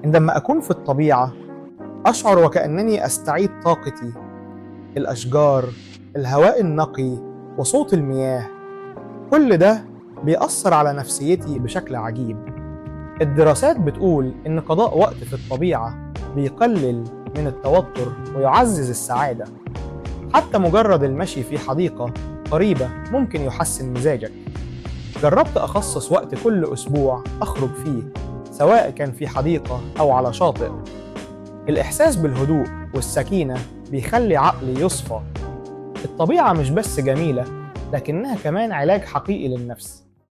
عندما أكون في الطبيعة أشعر وكأنني أستعيد طاقتي. الأشجار، الهواء النقي، وصوت المياه، كل ده بيأثر على نفسيتي بشكل عجيب. الدراسات بتقول إن قضاء وقت في الطبيعة بيقلل من التوتر ويعزز السعادة. حتى مجرد المشي في حديقة قريبة ممكن يحسن مزاجك. جربت أخصص وقت كل أسبوع أخرج فيه، سواء كان في حديقة أو على شاطئ. الإحساس بالهدوء والسكينة بيخلي عقلي يصفى. الطبيعة مش بس جميلة، لكنها كمان علاج حقيقي للنفس.